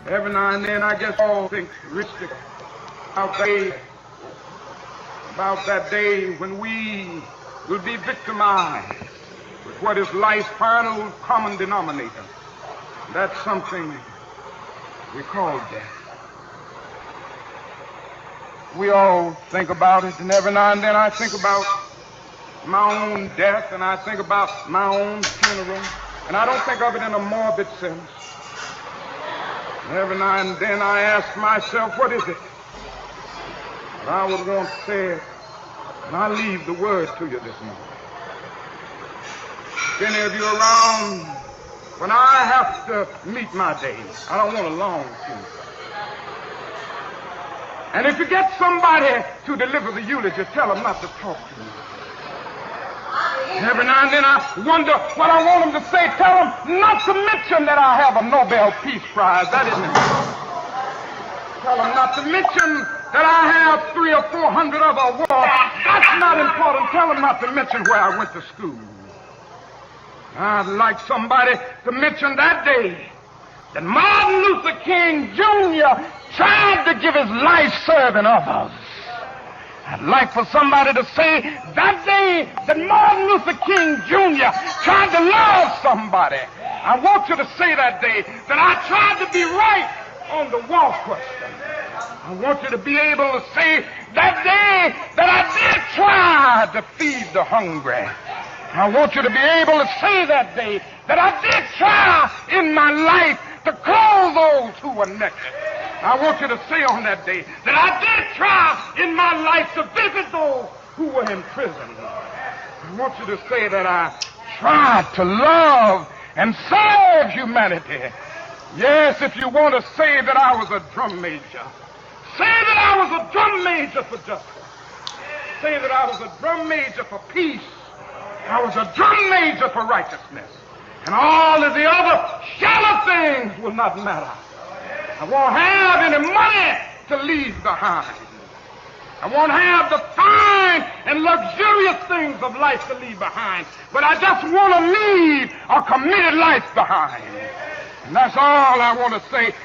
Every now and then I guess all think richly about that day when we will be victimized with what is life's final common denominator. That's something we call death. We all think about it, and every now and then I think about my own death, and I think about my own funeral, and I don't think of it in a morbid sense. And every now and then I ask myself, what is it that I would want to say it, and I leave the word to you this morning. If any of you around when I have to meet my day, I don't want a long funeral. And if you get somebody to deliver the eulogy, tell them not to talk to me. And every now and then I wonder what I want them to say. Tell them not to mention that I have a Nobel Peace Prize. That isn't important. Tell them not to mention that I have 300 or 400 other awards. That's not important. Tell them not to mention where I went to school. I'd like somebody to mention that day that Martin Luther King Jr. tried to give his life serving others. I'd like for somebody to say that day that Martin Luther King Jr. tried to love somebody. I want you to say that day that I tried to be right on the war question. I want you to be able to say that day that I did try to feed the hungry. I want you to be able to say that day that I did try in my life to clothe those who were naked. I want you to say on that day that I did try in my life to visit those who were in prison. I want you to say that I tried to love and serve humanity. Yes, if you want to say that I was a drum major, say that I was a drum major for justice. Say that I was a drum major for peace. I was a drum major for righteousness. And all of the other shallow things will not matter. I won't have any money to leave behind. I won't have the fine and luxurious things of life to leave behind. But I just want to leave a committed life behind. And that's all I want to say.